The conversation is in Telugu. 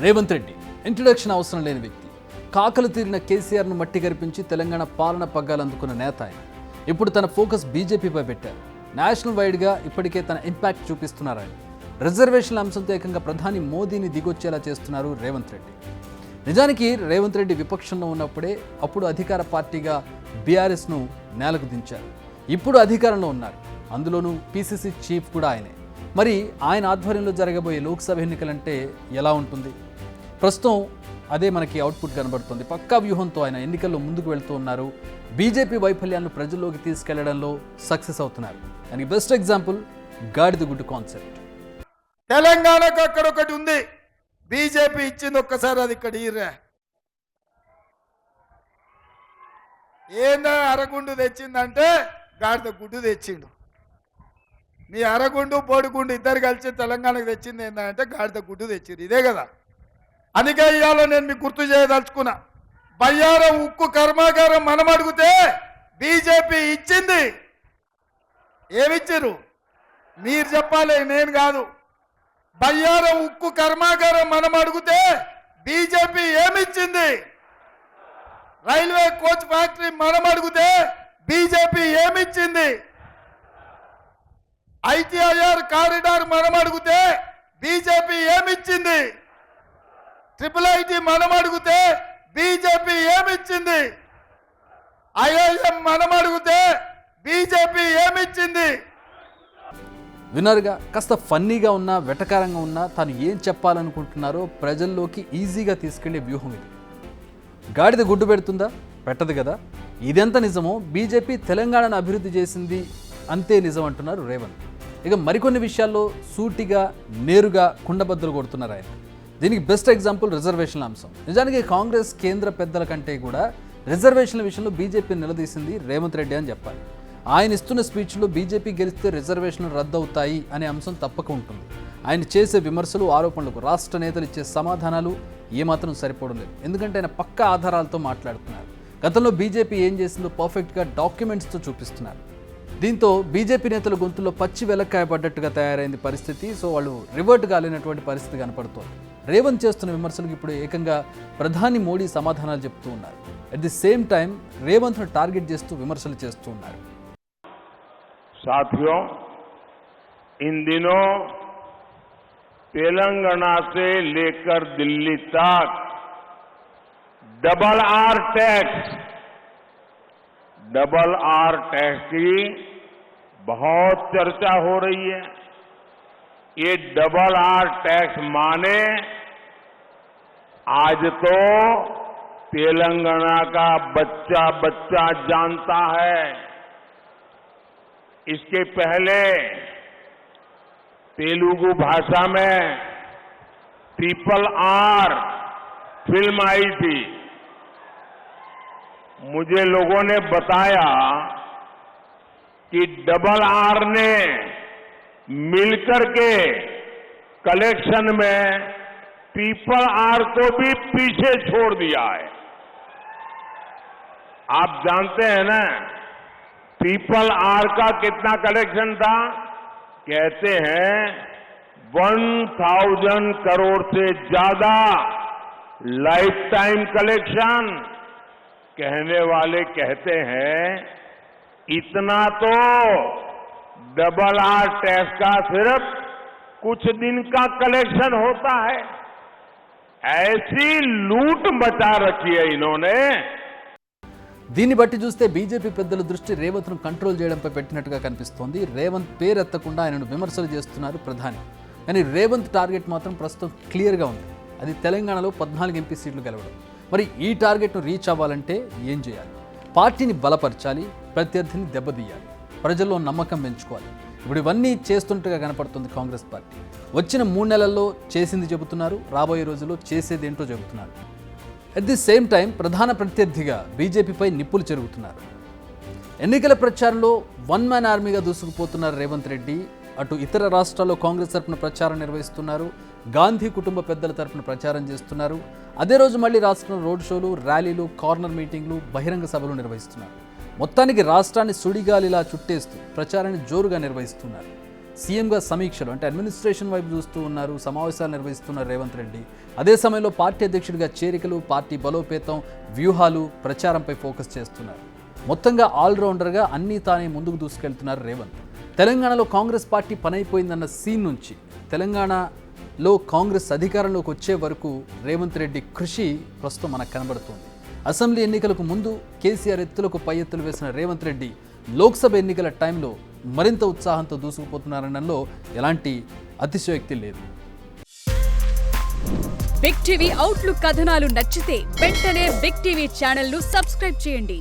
రేవంత్ రెడ్డి ఇంట్రడక్షన్ అవసరం లేని వ్యక్తి. కాకలు తీరిన కేసీఆర్ను మట్టి గరిపించి తెలంగాణ పాలన పగ్గాలందుకున్న నేత ఆయన. ఇప్పుడు తన ఫోకస్ బీజేపీపై పెట్టారు. నేషనల్ వైడ్గా ఇప్పటికే తన ఇంపాక్ట్ చూపిస్తున్నారు ఆయన. రిజర్వేషన్ల అంశంతో ఏకంగా ప్రధాని మోదీని దిగొచ్చేలా చేస్తున్నారు రేవంత్ రెడ్డి. నిజానికి రేవంత్ రెడ్డి విపక్షంలో ఉన్నప్పుడే అప్పుడు అధికార పార్టీగా బీఆర్ఎస్ను నేలకు దించారు. ఇప్పుడు అధికారంలో ఉన్నారు, అందులోనూ పీసీసీ చీఫ్ కూడా ఆయనే. మరి ఆయన ఆధ్వర్యంలో జరగబోయే లోక్సభ ఎన్నికలంటే ఎలా ఉంటుంది? ప్రస్తుతం అదే మనకి అవుట్పుట్ కనబడుతుంది. పక్కా వ్యూహంతో ఆయన ఎన్నికల్లో ముందుకు వెళ్తూ ఉన్నారు. బీజేపీ వైఫల్యాలను ప్రజల్లోకి తీసుకెళ్లడంలో సక్సెస్ అవుతున్నారు. దానికి బెస్ట్ ఎగ్జాంపుల్ గాడిద గుడ్డు కాన్సెప్ట్. తెలంగాణకు అక్కడొకటి ఉంది, బీజేపీ ఇచ్చింది, ఒక్కసారి అది ఇక్కడ ఈర్రా. ఏందా అరగుండు తెచ్చిందంటే గాడిద గుడ్డు తెచ్చిండు. మీ అరగుండు బోడిగుండు ఇద్దరు కలిసి తెలంగాణకు తెచ్చింది ఏంటంటే గాడిద గుడ్డు తెచ్చింది, ఇదే కదా. అందుకే ఇవాళ నేను మీకు గుర్తు చేయదలుచుకున్నా. బయ్యారం ఉక్కు కర్మాగారం మనం అడిగితే బీజేపీ ఇచ్చింది. ఏమిచ్చారు మీరు చెప్పాలి, నేను కాదు. బయ్యారం ఉక్కు కర్మాగారం మనం అడిగితే బీజేపీ ఏమిచ్చింది? రైల్వే కోచ్ ఫ్యాక్టరీ మనం అడిగితే బీజేపీ ఏమిచ్చింది? ఐటీఐఆర్ కారిడార్ మనం అడిగితే బీజేపీ ఏమిచ్చింది? ట్రిపుల్ ఐటీ మనం అడిగితే బీజేపీ ఏమిచ్చింది? ఐఐఎం మనం అడిగితే బీజేపీ ఏమిచ్చింది? విన్నర్గా కాస్త ఫన్నీగా ఉన్నా, వెటకారంగా ఉన్నా, తాను ఏం చెప్పాలనుకుంటున్నారో ప్రజల్లోకి ఈజీగా తీసుకెళ్లే వ్యూహం ఇది. గాడిద గుడ్డు పెడుతుందా? పెట్టదు కదా. ఇదెంత నిజమో బీజేపీ తెలంగాణను అభివృద్ధి చేసింది అంతే నిజం అంటున్నారు రేవంత్. ఇక మరికొన్ని విషయాల్లో సూటిగా నేరుగా కుండబద్దలు కొడుతున్నారు ఆయన. దీనికి బెస్ట్ ఎగ్జాంపుల్ రిజర్వేషన్ల అంశం. నిజానికి కాంగ్రెస్ కేంద్ర పెద్దల కంటే కూడా రిజర్వేషన్ల విషయంలో బీజేపీ నిలదీసింది రేవంత్ రెడ్డి అని చెప్పాలి. ఆయన ఇస్తున్న స్పీచ్లో బీజేపీ గెలిస్తే రిజర్వేషన్లు రద్దు అవుతాయి అనే అంశం తప్పక ఉంటుంది. ఆయన చేసే విమర్శలు, ఆరోపణలకు రాష్ట్ర నేతలు ఇచ్చే సమాధానాలు ఏమాత్రం సరిపోవడం లేదు. ఎందుకంటే ఆయన పక్కా ఆధారాలతో మాట్లాడుతున్నారు. గతంలో బీజేపీ ఏం చేసిందో పర్ఫెక్ట్గా డాక్యుమెంట్స్తో చూపిస్తున్నారు. దీంతో బీజేపీ నేతల గొంతుల్లో పచ్చి వెలక్కాయ పడ్డట్టుగా తయారైంది పరిస్థితి. సో వాళ్ళు రివర్ట్ కాలేనటువంటి పరిస్థితి కనపడుతోంది. రేవంత్ చేస్తున్న విమర్శలకు ఇప్పుడు ఏకంగా ప్రధాని మోడీ సమాధానాలు చెప్తూ ఉన్నారు. అట్ ది సేమ్ టైం రేవంత్ను టార్గెట్ చేస్తూ విమర్శలు చేస్తూ ఉన్నారు. साथियों, इन दिनों तेलंगाना से लेकर दिल्ली तक डबल आर टैक्स की बहुत चर्चा हो रही है। ये डबल आर टैक्स माने आज तो तेलंगाना का बच्चा बच्चा जानता है। इसके पहले तेलुगु भाषा में ट्रिपल आर फिल्म आई थी। मुझे लोगों ने बताया कि डबल आर ने मिलकर के कलेक्शन में ट्रिपल आर को भी पीछे छोड़ दिया है। आप जानते हैं ना ट्रिपल आर का कितना कलेक्शन था? कहते हैं 1000 करोड़ से ज्यादा लाइफ टाइम कलेक्शन। कहने वाले कहते हैं इतना तो डबल आर टैक्स का सिर्फ कुछ दिन का कलेक्शन होता है। ऐसी लूट मचा रखी है इन्होंने। దీన్ని బట్టి చూస్తే బీజేపీ పెద్దల దృష్టి రేవంత్ను కంట్రోల్ చేయడంపై పెట్టినట్టుగా కనిపిస్తోంది. రేవంత్ పేరెత్తకుండా ఆయనను విమర్శలు చేస్తున్నారు ప్రధాని. కానీ రేవంత్ టార్గెట్ మాత్రం ప్రస్తుతం క్లియర్గా ఉంది. అది తెలంగాణలో 14 ఎంపీ సీట్లు గెలవడం. మరి ఈ టార్గెట్ను రీచ్ అవ్వాలంటే ఏం చేయాలి? పార్టీని బలపరచాలి, ప్రత్యర్థిని దెబ్బతీయాలి, ప్రజల్లో నమ్మకం పెంచుకోవాలి. ఇప్పుడు ఇవన్నీ చేస్తుంటగా కనపడుతుంది కాంగ్రెస్ పార్టీ. వచ్చిన 3 నెలల్లో చేసింది చెబుతున్నారు, రాబోయే రోజుల్లో చేసేదేంటో చెబుతున్నారు. అట్ ది సేమ్ టైం ప్రధాన ప్రత్యర్థిగా బీజేపీపై నిప్పులు చెరుగుతున్నారు. ఎన్నికల ప్రచారంలో వన్ మ్యాన్ ఆర్మీగా దూసుకుపోతున్నారు రేవంత్ రెడ్డి. అటు ఇతర రాష్ట్రాల్లో కాంగ్రెస్ తరఫున ప్రచారం నిర్వహిస్తున్నారు, గాంధీ కుటుంబ పెద్దల తరఫున ప్రచారం చేస్తున్నారు. అదే రోజు మళ్ళీ రాష్ట్రంలో రోడ్ షోలు, ర్యాలీలు, కార్నర్ మీటింగ్లు, బహిరంగ సభలు నిర్వహిస్తున్నారు. మొత్తానికి రాష్ట్రాన్ని సుడిగాలిలా చుట్టేస్తూ ప్రచారాన్ని జోరుగా నిర్వహిస్తున్నారు. సీఎంగా సమీక్షలు అంటే అడ్మినిస్ట్రేషన్ వైపు చూస్తూ ఉన్నారు, సమావేశాలు నిర్వహిస్తున్నారు రేవంత్ రెడ్డి. అదే సమయంలో పార్టీ అధ్యక్షుడిగా చేరికలు, పార్టీ బలోపేతం, వ్యూహాలు, ప్రచారంపై ఫోకస్ చేస్తున్నారు. మొత్తంగా ఆల్రౌండర్గా అన్నీ తానే ముందుకు దూసుకెళ్తున్నారు రేవంత్. తెలంగాణలో కాంగ్రెస్ పార్టీ పనైపోయిందన్న సీన్ నుంచి తెలంగాణలో కాంగ్రెస్ అధికారంలోకి వచ్చే వరకు రేవంత్ రెడ్డి కృషి ప్రస్తుతం మనకు కనబడుతోంది. అసెంబ్లీ ఎన్నికలకు ముందు కేసీఆర్ ఎత్తులకు పై ఎత్తులు వేసిన రేవంత్ రెడ్డి లోక్సభ ఎన్నికల టైంలో మరింత ఉత్సాహంతో దూసుకుపోతున్నారనడంలో ఎలాంటి అతిశయోక్తి లేదు. బిగ్ టీవీ అవుట్లుక్ కథనాలు నచ్చితే వెంటనే బిగ్ టీవీ ఛానల్ ను సబ్స్క్రైబ్ చేయండి.